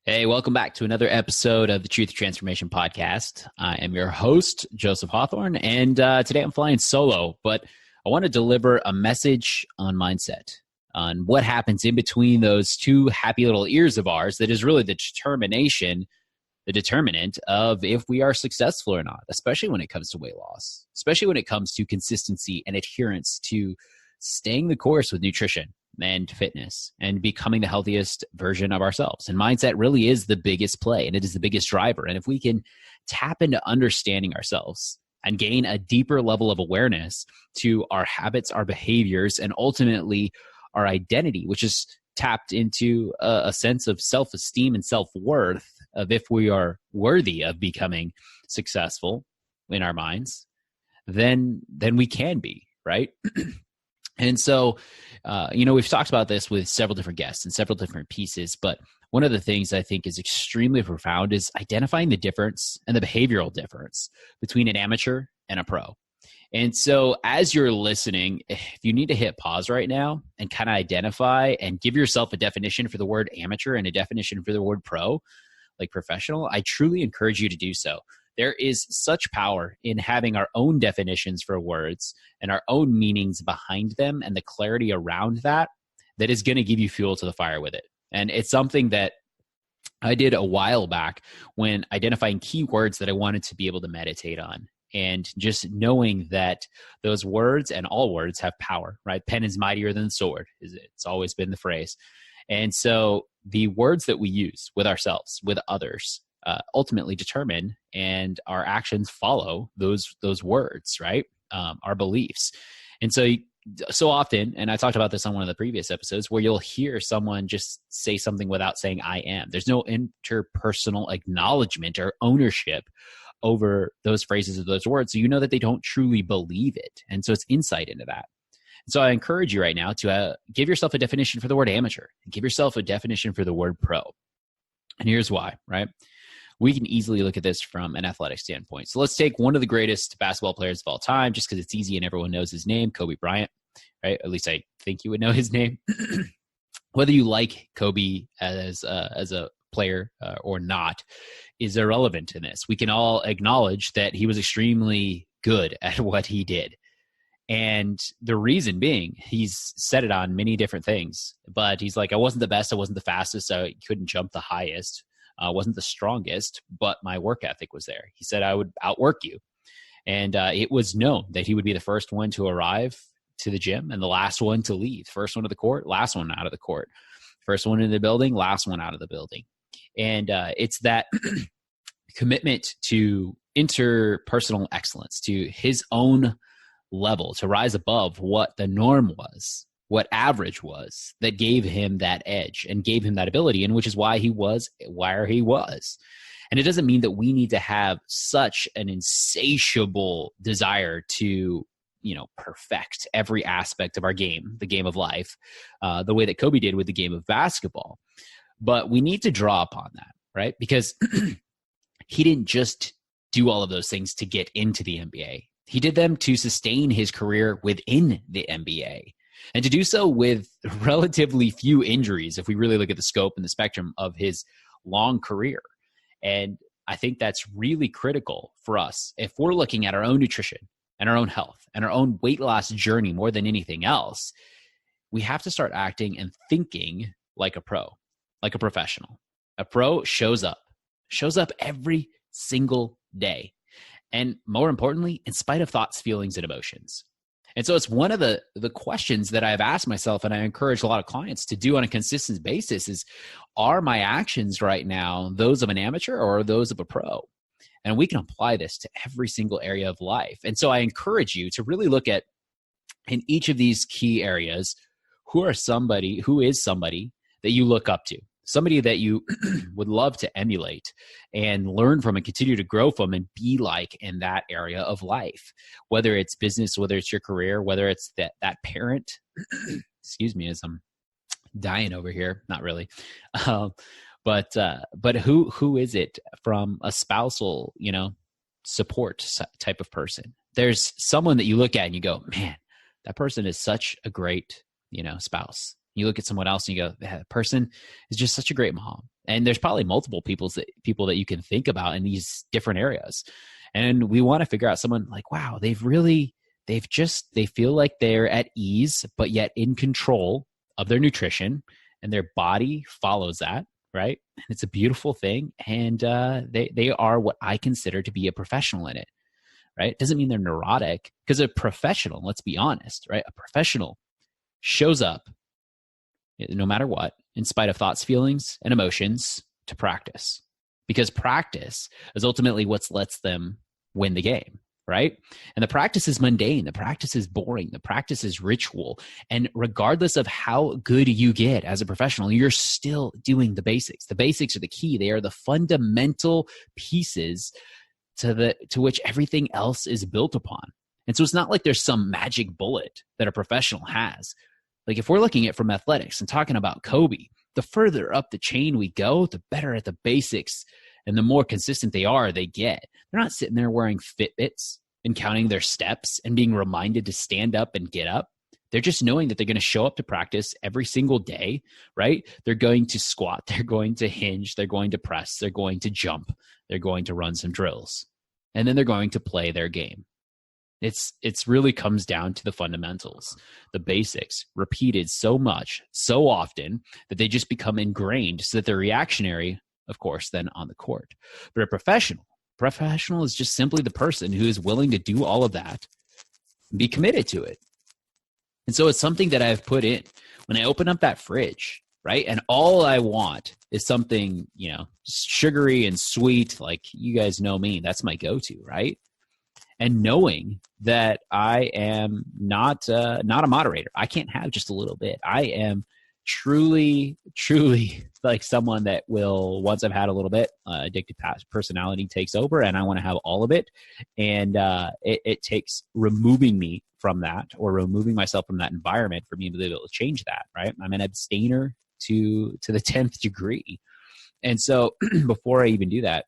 Hey, welcome back to another episode of the Truth Transformation Podcast. I am your host, Joseph Hawthorne, and today I'm flying solo, but I want to deliver a message on mindset, on what happens in between those two happy little ears of ours that is really the determinant of if we are successful or not, especially when it comes to weight loss, especially when it comes to consistency and adherence to staying the course with nutrition and fitness and becoming the healthiest version of ourselves. And mindset really is the biggest play, and it is the biggest driver. And if we can tap into understanding ourselves and gain a deeper level of awareness to our habits, our behaviors, and ultimately our identity, which is tapped into a sense of self-esteem and self-worth of if we are worthy of becoming successful in our minds, then we can be, right? And so, we've talked about this with several different guests and several different pieces, but one of the things I think is extremely profound is identifying the difference and the behavioral difference between an amateur and a pro. And so as you're listening, if you need to hit pause right now and kind of identify and give yourself a definition for the word amateur and a definition for the word pro, like professional, I truly encourage you to do so. There is such power in having our own definitions for words and our own meanings behind them and the clarity around that is going to give you fuel to the fire with it. And it's something that I did a while back when identifying key words that I wanted to be able to meditate on. And just knowing that those words and all words have power, right? Pen is mightier than the sword. It's always been the phrase. And so the words that we use with ourselves, with others, ultimately determine, and our actions follow those words, right? Our beliefs. And so often, and I talked about this on one of the previous episodes, where you'll hear someone just say something without saying I am. There's no interpersonal acknowledgement or ownership over those phrases or those words. So you know that they don't truly believe it. And so it's insight into that. So I encourage you right now to give yourself a definition for the word amateur and give yourself a definition for the word pro. And here's why, right? We can easily look at this from an athletic standpoint. So let's take one of the greatest basketball players of all time, just because it's easy and everyone knows his name, Kobe Bryant, right? At least I think you would know his name. Whether you like Kobe as a player or not is irrelevant in this. We can all acknowledge that he was extremely good at what he did. And the reason being, he's said it on many different things, but he's like, I wasn't the best, I wasn't the fastest, I couldn't jump the highest, wasn't the strongest, but my work ethic was there. He said I would outwork you. And it was known that he would be the first one to arrive to the gym and the last one to leave. First one to the court, last one out of the court. First one in the building, last one out of the building. And it's that commitment to interpersonal excellence, to his own level, to rise above what the norm was, what average was, that gave him that edge and gave him that ability, and which is why he was where he was. And it doesn't mean that we need to have such an insatiable desire to, perfect every aspect of our game, the game of life, the way that Kobe did with the game of basketball. But we need to draw upon that, right? Because he didn't just do all of those things to get into the NBA. He did them to sustain his career within the NBA, and to do so with relatively few injuries if we really look at the scope and the spectrum of his long career. And I think that's really critical for us. If we're looking at our own nutrition and our own health and our own weight loss journey more than anything else, we have to start acting and thinking like a pro, like a professional. A pro shows up every single day. And more importantly, in spite of thoughts, feelings, and emotions. And so it's one of the questions that I've asked myself, and I encourage a lot of clients to do on a consistent basis is, are my actions right now those of an amateur or those of a pro? And we can apply this to every single area of life. And so I encourage you to really look at, in each of these key areas, who is somebody that you look up to, somebody that you would love to emulate and learn from and continue to grow from and be like in that area of life, whether it's business, whether it's your career, whether it's that parent, excuse me, as I'm dying over here, not really. But who is it from a spousal, support type of person? There's someone that you look at and you go, man, that person is such a great, spouse. You look at someone else and you go, that person is just such a great mom. And there's probably multiple people that you can think about in these different areas. And we want to figure out someone like, wow, they feel like they're at ease, but yet in control of their nutrition, and their body follows that, right? And it's a beautiful thing. And they are what I consider to be a professional in it, right? It doesn't mean they're neurotic, because a professional, let's be honest, right? A professional shows up no matter what, in spite of thoughts, feelings, and emotions, to practice. Because practice is ultimately what lets them win the game, right? And the practice is mundane. The practice is boring. The practice is ritual. And regardless of how good you get as a professional, you're still doing the basics. The basics are the key. They are the fundamental pieces to which everything else is built upon. And so it's not like there's some magic bullet that a professional has. Like if we're looking at from athletics and talking about Kobe, the further up the chain we go, the better at the basics and the more consistent they get. They're not sitting there wearing Fitbits and counting their steps and being reminded to stand up and get up. They're just knowing that they're going to show up to practice every single day, right? They're going to squat, they're going to hinge, they're going to press, they're going to jump, they're going to run some drills, and then they're going to play their game. It's really comes down to the fundamentals, the basics, repeated so much, so often that they just become ingrained, so that they're reactionary, of course, then on the court. But a professional is just simply the person who is willing to do all of that and be committed to it. And so it's something that I've put in when I open up that fridge, right? And all I want is something, sugary and sweet. Like you guys know me, that's my go-to, right? And knowing that I am not a moderator. I can't have just a little bit. I am truly like someone that will, once I've had a little bit, addictive personality takes over, and I want to have all of it. And it takes removing me from that, or removing myself from that environment, for me to be able to change that, right? I'm an abstainer to the 10th degree. And so before I even do that,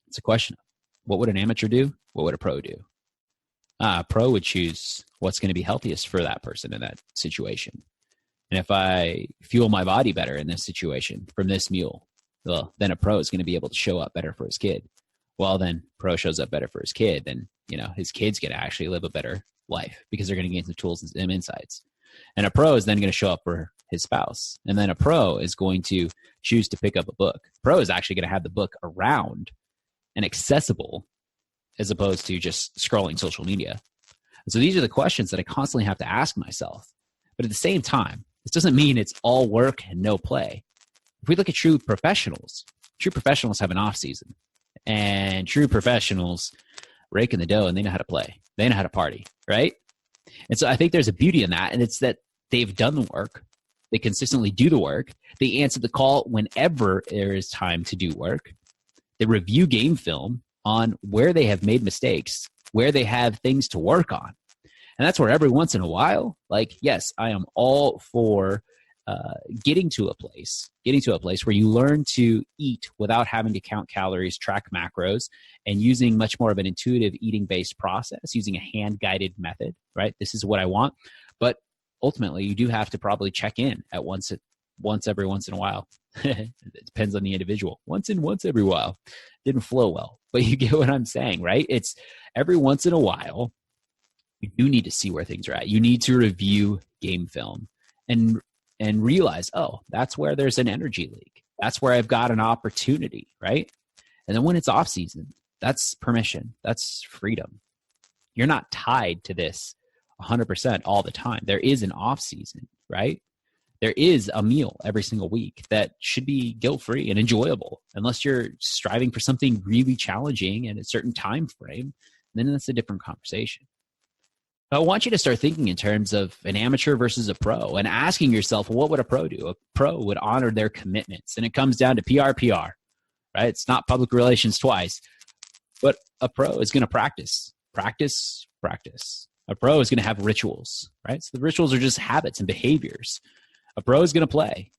it's a question of, what would an amateur do? What would a pro do? A pro would choose what's going to be healthiest for that person in that situation. And if I fuel my body better in this situation from this meal, well, then a pro is going to be able to show up better for his kid. Well, then pro shows up better for his kid, then his kid's going to actually live a better life, because they're going to gain some tools and some insights. And a pro is then going to show up for his spouse. And then a pro is going to choose to pick up a book. Pro is actually going to have the book around and accessible, as opposed to just scrolling social media. And so these are the questions that I constantly have to ask myself. But at the same time, this doesn't mean it's all work and no play. If we look at true professionals have an off season, and true professionals rake in the dough, and they know how to play. They know how to party, right? And so I think there's a beauty in that, and it's that they've done the work. They consistently do the work. They answer the call whenever there is time to do work. They review game film on where they have made mistakes, where they have things to work on. And that's where every once in a while, like, yes, I am all for getting to a place where you learn to eat without having to count calories, track macros, and using much more of an intuitive eating-based process, using a hand-guided method, right? This is what I want. But ultimately, you do have to probably check in at once every once in a while. It depends on the individual. Once every while. Didn't flow well, but you get what I'm saying, right? It's every once in a while, you do need to see where things are at. You need to review game film and realize, oh, that's where there's an energy leak. That's where I've got an opportunity, right? And then when it's off season, that's permission. That's freedom. You're not tied to this 100% all the time. There is an off season, right? There is a meal every single week that should be guilt-free and enjoyable, unless you're striving for something really challenging in a certain time frame. Then that's a different conversation. I want you to start thinking in terms of an amateur versus a pro, and asking yourself, well, what would a pro do? A pro would honor their commitments, and it comes down to PR, right? It's not public relations twice, but a pro is going to practice. A pro is going to have rituals, right? So the rituals are just habits and behaviors. A pro is going to play,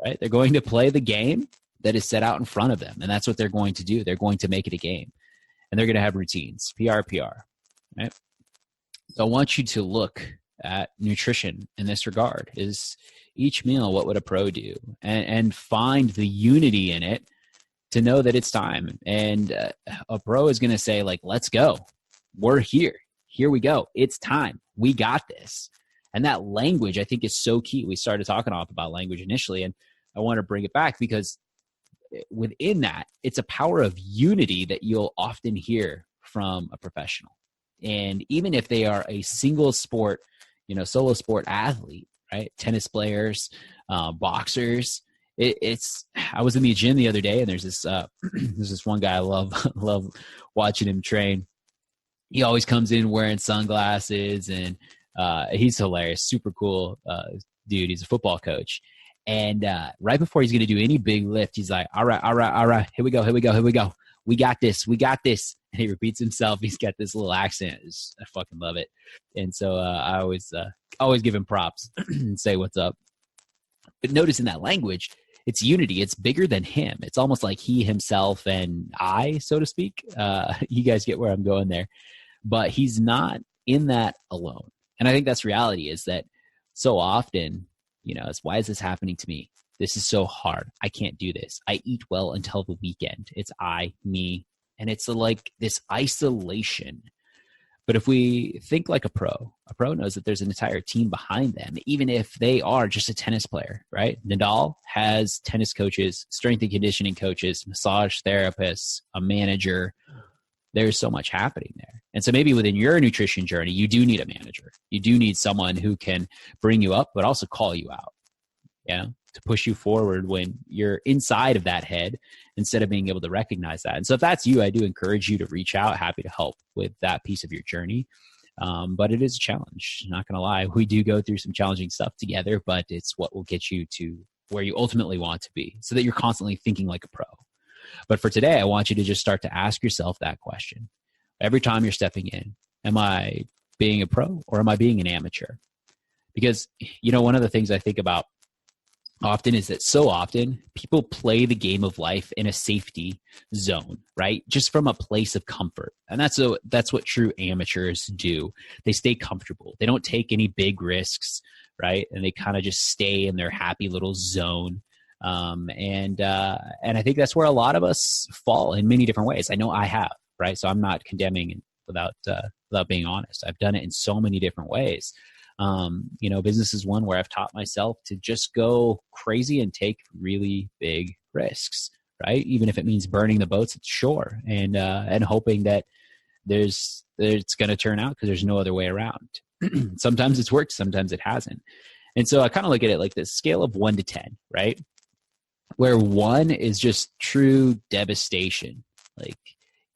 right? They're going to play the game that is set out in front of them, and that's what they're going to do. They're going to make it a game, and they're going to have routines, PR, right? So I want you to look at nutrition in this regard is each meal, what would a pro do? And find the unity in it to know that it's time. And a pro is going to say, like, let's go. We're here. Here we go. It's time. We got this. And that language, I think, is so key. We started talking off about language initially, and I want to bring it back because within that, it's a power of unity that you'll often hear from a professional. And even if they are a single sport, solo sport athlete, right? Tennis players, boxers. I was in the gym the other day, and there's this one guy I love watching him train. He always comes in wearing sunglasses, and he's hilarious, super cool dude. He's a football coach. And right before he's going to do any big lift, he's like, all right, here we go. We got this. And he repeats himself. He's got this little accent. I fucking love it. And so I always give him props and say what's up. But notice in that language, it's unity. It's bigger than him. It's almost like he, himself, and I, so to speak. You guys get where I'm going there. But he's not in that alone. And I think that's reality, is that so often, it's, why is this happening to me? This is so hard. I can't do this. I eat well until the weekend. It's me. And it's like this isolation. But if we think like a pro knows that there's an entire team behind them, even if they are just a tennis player, right? Nadal has tennis coaches, strength and conditioning coaches, massage therapists, a manager. There's so much happening there. And so maybe within your nutrition journey, you do need a manager. You do need someone who can bring you up, but also call you out, to push you forward when you're inside of that head instead of being able to recognize that. And so if that's you, I do encourage you to reach out. Happy to help with that piece of your journey. But it is a challenge. Not going to lie. We do go through some challenging stuff together, but it's what will get you to where you ultimately want to be so that you're constantly thinking like a pro. But for today, I want you to just start to ask yourself that question. Every time you're stepping in, am I being a pro or am I being an amateur? Because, one of the things I think about often is that so often people play the game of life in a safety zone, right? Just from a place of comfort. And that's what true amateurs do. They stay comfortable. They don't take any big risks, right? And they kind of just stay in their happy little zone. And I think that's where a lot of us fall in many different ways. I know I have, right? So I'm not condemning without being honest. I've done it in so many different ways. Business is one where I've taught myself to just go crazy and take really big risks, right? Even if it means burning the boats at shore and hoping that it's going to turn out because there's no other way around. Sometimes it's worked, sometimes it hasn't. And so I kind of look at it like this scale of 1 to 10, right? Where 1 is just true devastation. Like,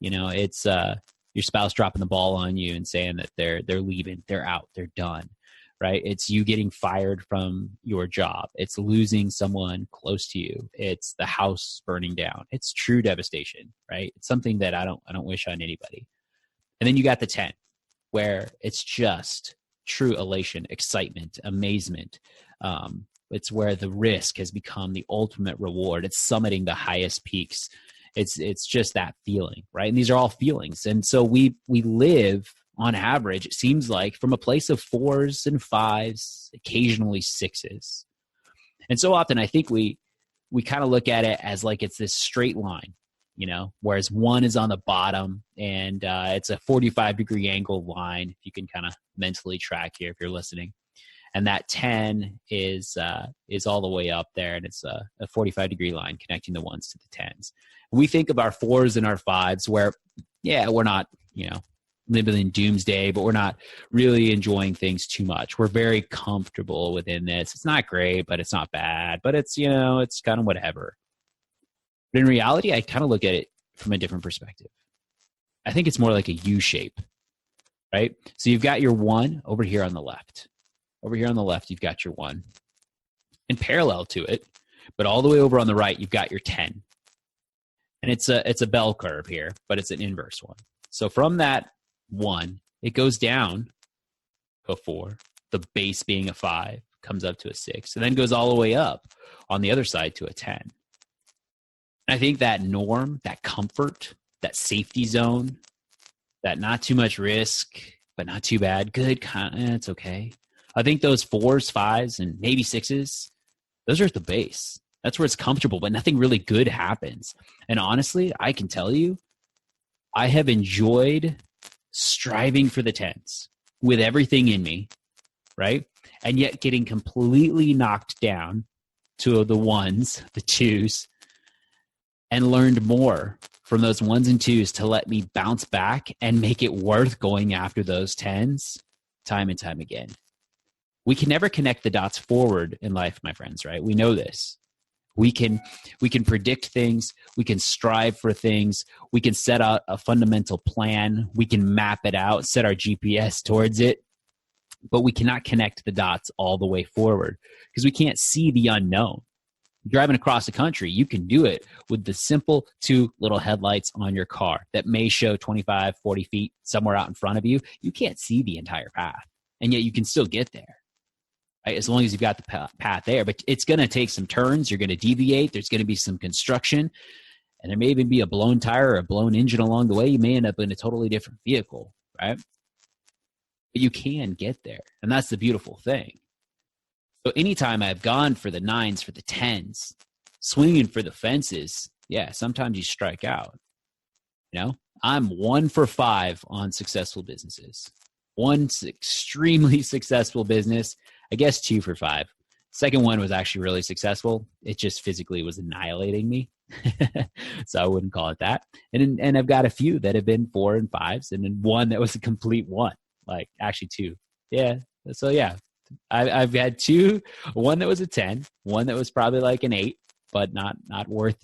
it's your spouse dropping the ball on you and saying that they're leaving, they're out, they're done, right? It's you getting fired from your job. It's losing someone close to you. It's the house burning down. It's true devastation, right? It's something that I don't wish on anybody. And then you got the 10, where it's just true elation, excitement, amazement. It's where the risk has become the ultimate reward. It's summiting the highest peaks. It's just that feeling, right? And these are all feelings. And so we live on average, it seems like, from a place of 4s and 5s, occasionally 6s. And so often I think we kind of look at it as like it's this straight line, whereas 1 is on the bottom and it's a 45-degree angle line. If you can kind of mentally track here if you're listening. And that 10 is all the way up there, and it's a 45-degree line connecting the 1s to the 10s. We think of our 4s and our 5s where, we're not, living in doomsday, but we're not really enjoying things too much. We're very comfortable within this. It's not great, but it's not bad. But it's, it's kind of whatever. But in reality, I kind of look at it from a different perspective. I think it's more like a U shape, right? So you've got your 1 over here on the left. Over here on the left, you've got your 1. And parallel to it, but all the way over on the right, you've got your 10. And it's a bell curve here, but it's an inverse one. So from that 1, it goes down to a 4, the base being a 5, comes up to a 6, and then goes all the way up on the other side to a 10. And I think that norm, that comfort, that safety zone, that not too much risk, but not too bad, good, it's okay. I think those 4s, 5s, and maybe 6s, those are at the base. That's where it's comfortable, but nothing really good happens. And honestly, I can tell you, I have enjoyed striving for the 10s with everything in me, right? And yet getting completely knocked down to the 1s, the 2s, and learned more from those 1s and 2s to let me bounce back and make it worth going after those 10s time and time again. We can never connect the dots forward in life, my friends, right? We know this. We can predict things. We can strive for things. We can set out a fundamental plan. We can map it out, set our GPS towards it. But we cannot connect the dots all the way forward because we can't see the unknown. Driving across the country, you can do it with the simple 2 little headlights on your car that may show 25, 40 feet somewhere out in front of you. You can't see the entire path, and yet you can still get there. Right? As long as you've got the path there, but it's going to take some turns. You're going to deviate. There's going to be some construction, and there may even be a blown tire or a blown engine along the way. You may end up in a totally different vehicle, right? But you can get there, and that's the beautiful thing. So anytime I've gone for the 9s, for the 10s, swinging for the fences, yeah, sometimes you strike out. You know, I'm 1 for 5 on successful businesses. One extremely successful business, I guess 2 for 5. Second one was actually really successful. It just physically was annihilating me. So I wouldn't call it that. And I've got a few that have been 4 and 5s, and then one that was a complete 1, like actually 2. Yeah. So yeah, I've had 2, one that was a 10, one that was probably like an 8, but not worth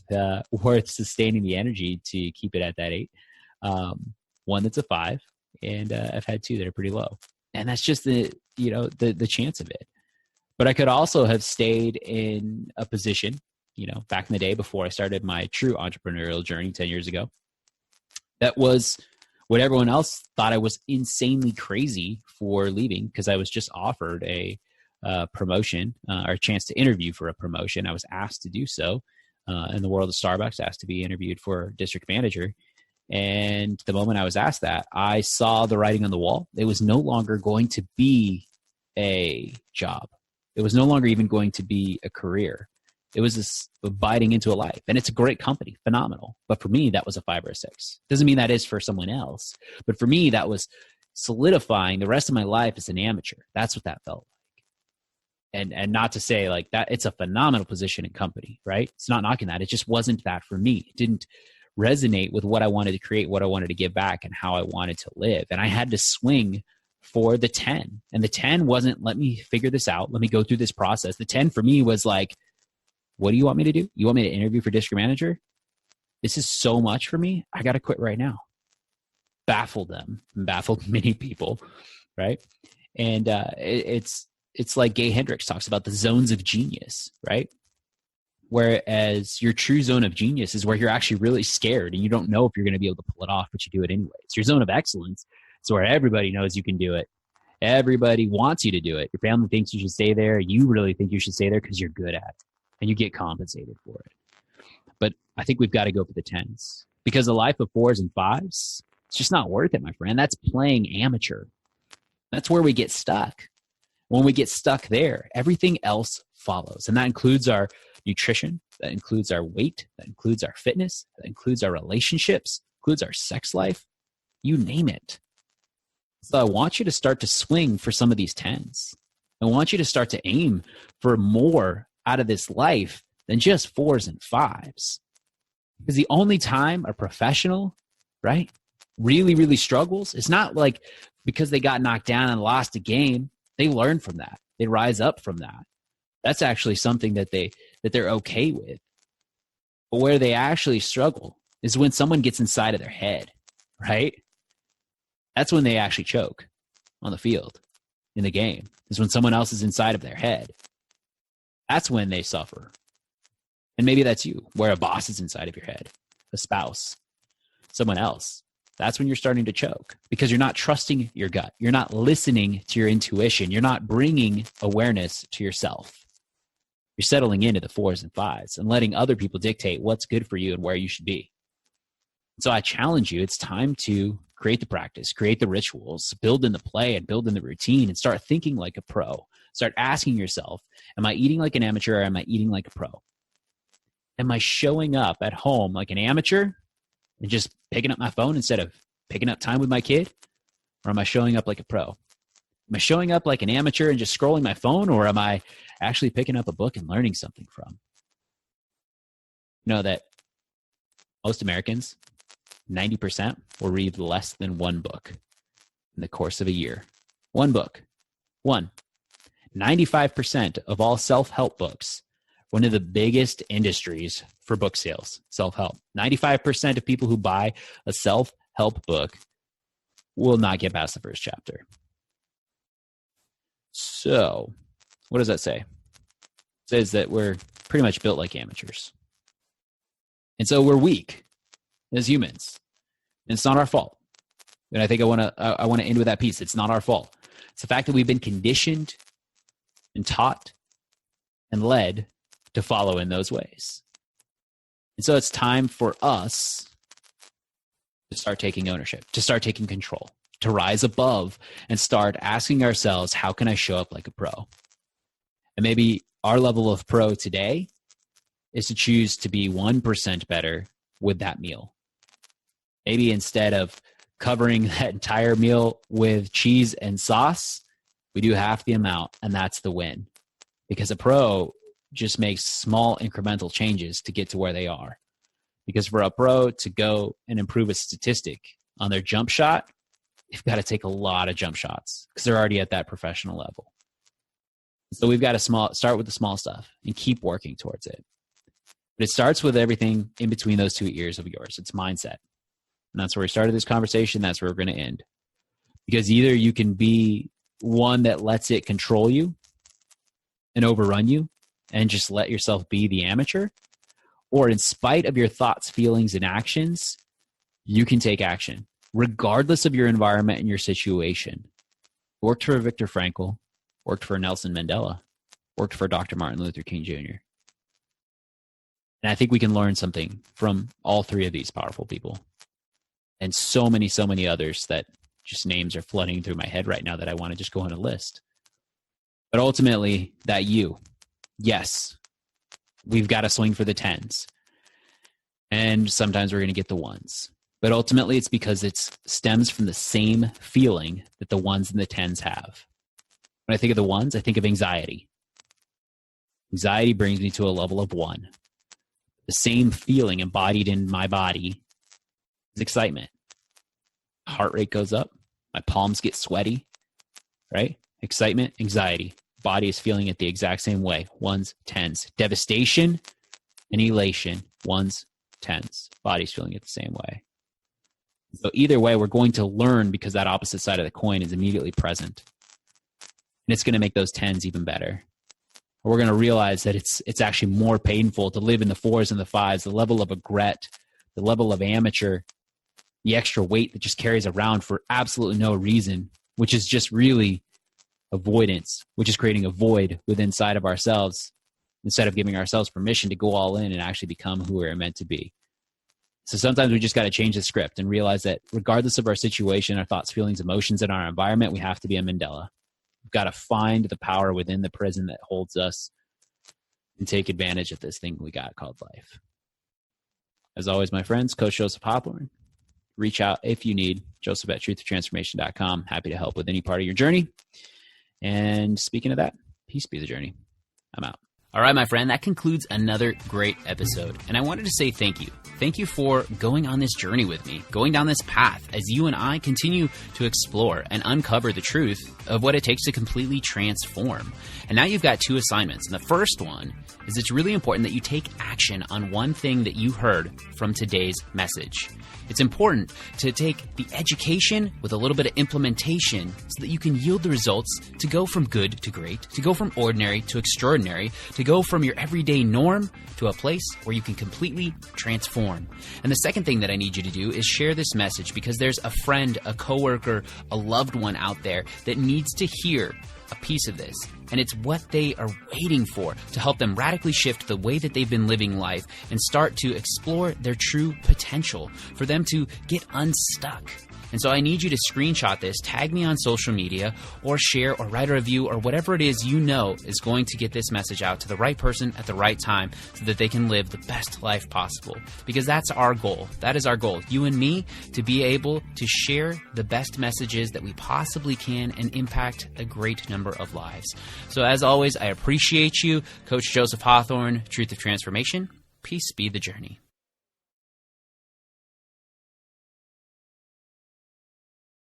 sustaining the energy to keep it at that 8. One that's a 5. And I've had 2 that are pretty low. And that's just the chance of it. But I could also have stayed in a position, back in the day before I started my true entrepreneurial journey 10 years ago, that was what everyone else thought I was insanely crazy for leaving, because I was just offered a promotion or a chance to interview for a promotion. I was asked to do so in the world of Starbucks, asked to be interviewed for district manager. And the moment I was asked that, I saw the writing on the wall. It was no longer going to be a job. It was no longer even going to be a career. It was this biting into a life. And it's a great company, phenomenal. But for me, that was a 5 or a 6. Doesn't mean that is for someone else. But for me, that was solidifying the rest of my life as an amateur. That's what that felt like. And not to say like that, it's a phenomenal position and company, right? It's not knocking that. It just wasn't that for me. It didn't resonate with what I wanted to create, what I wanted to give back, and how I wanted to live. And I had to swing for the 10. And the 10 wasn't, let me figure this out. Let me go through this process. The 10 for me was like, what do you want me to do? You want me to interview for district manager? This is so much for me. I got to quit right now. Baffled them, baffled many people, right? And it's like Gay Hendricks talks about the zones of genius, right? Whereas your true zone of genius is where you're actually really scared and you don't know if you're going to be able to pull it off, but you do it anyway. It's your zone of excellence. It's where everybody knows you can do it. Everybody wants you to do it. Your family thinks you should stay there. You really think you should stay there because you're good at it and you get compensated for it. But I think we've got to go for the 10s, because the life of 4s and 5s, it's just not worth it, my friend. That's playing amateur. That's where we get stuck. When we get stuck there, everything else follows. And that includes our nutrition, that includes our weight, that includes our fitness, that includes our relationships, includes our sex life, you name it. So I want you to start to swing for some of these 10s. I want you to start to aim for more out of this life than just 4s and 5s. Because the only time a professional, right, really, really struggles, it's not like because they got knocked down and lost a game. They learn from that. They rise up from that. That's actually something that they're okay with. But where they actually struggle is when someone gets inside of their head, right? That's when they actually choke on the field in the game, is when someone else is inside of their head. That's when they suffer. And maybe that's you, where a boss is inside of your head, a spouse, someone else. That's when you're starting to choke, because you're not trusting your gut. You're not listening to your intuition. You're not bringing awareness to yourself. You're settling into the 4s and 5s and letting other people dictate what's good for you and where you should be. So I challenge you, it's time to create the practice, create the rituals, build in the play and build in the routine, and start thinking like a pro. Start asking yourself, am I eating like an amateur or am I eating like a pro? Am I showing up at home like an amateur and just picking up my phone instead of picking up time with my kid? Or am I showing up like a pro? Am I showing up like an amateur and just scrolling my phone, or am I actually picking up a book and learning something from? You know that most Americans, 90%, will read less than one book in the course of a year. One book. One. 95% of all self-help books, one of the biggest industries for book sales, self-help. 95% of people who buy a self-help book will not get past the first chapter. So, what does that say? It says that we're pretty much built like amateurs. And so we're weak as humans. And it's not our fault. And I think I want to end with that piece. It's not our fault. It's the fact that we've been conditioned and taught and led to follow in those ways. And so it's time for us to start taking ownership, to start taking control, to rise above and start asking ourselves, how can I show up like a pro? And maybe our level of pro today is to choose to be 1% better with that meal. Maybe instead of covering that entire meal with cheese and sauce, we do half the amount, and that's the win. Because a pro just makes small incremental changes to get to where they are. Because for a pro to go and improve a statistic on their jump shot, they've got to take a lot of jump shots because they're already at that professional level. So we've got to start with the small stuff and keep working towards it. But it starts with everything in between those two ears of yours. It's mindset. And that's where we started this conversation. That's where we're going to end. Because either you can be one that lets it control you and overrun you and just let yourself be the amateur, or in spite of your thoughts, feelings, and actions, you can take action, regardless of your environment and your situation. Worked for Viktor Frankl, worked for Nelson Mandela, worked for Dr. Martin Luther King Jr. And I think we can learn something from all three of these powerful people. And so many others that just names are flooding through my head right now that I want to just go on a list. But ultimately, that you, yes, we've got to swing for the 10s. And sometimes we're going to get the 1s. But ultimately, it's because it stems from the same feeling that the 1s and the 10s have. When I think of the 1s, I think of anxiety. Anxiety brings me to a level of 1. The same feeling embodied in my body is excitement. Heart rate goes up. My palms get sweaty, right? Excitement, anxiety. Body is feeling it the exact same way. 1s, 10s. Devastation and elation. 1s, 10s. Body's feeling it the same way. So either way, we're going to learn because that opposite side of the coin is immediately present. And it's going to make those 10s even better. We're going to realize that it's actually more painful to live in the 4s and the 5s, the level of regret, the level of amateur, the extra weight that just carries around for absolutely no reason, which is just really avoidance, which is creating a void within inside of ourselves instead of giving ourselves permission to go all in and actually become who we're meant to be. So sometimes we just got to change the script and realize that regardless of our situation, our thoughts, feelings, emotions, and our environment, we have to be a Mandela. We've got to find the power within the prison that holds us and take advantage of this thing we got called life. As always, my friends, Coach Joseph Hopler. Reach out if you need. Joseph at truthoftransformation.com. Happy to help with any part of your journey. And speaking of that, peace be the journey. I'm out. All right, my friend, that concludes another great episode. And I wanted to say thank you. Thank you for going on this journey with me, going down this path as you and I continue to explore and uncover the truth of what it takes to completely transform. And now you've got 2 assignments. And the first one is it's really important that you take action on one thing that you heard from today's message. It's important to take the education with a little bit of implementation so that you can yield the results to go from good to great, to go from ordinary to extraordinary, to go from your everyday norm to a place where you can completely transform. And the second thing that I need you to do is share this message because there's a friend, a coworker, a loved one out there that needs to hear a piece of this. And it's what they are waiting for to help them radically shift the way that they've been living life and start to explore their true potential, for them to get unstuck. And so I need you to screenshot this, tag me on social media, or share or write a review or whatever it is you know is going to get this message out to the right person at the right time so that they can live the best life possible. Because that's our goal. That is our goal. You and me, to be able to share the best messages that we possibly can and impact a great number of lives. So as always, I appreciate you. Coach Joseph Hawthorne, Truth of Transformation. Peace be the journey.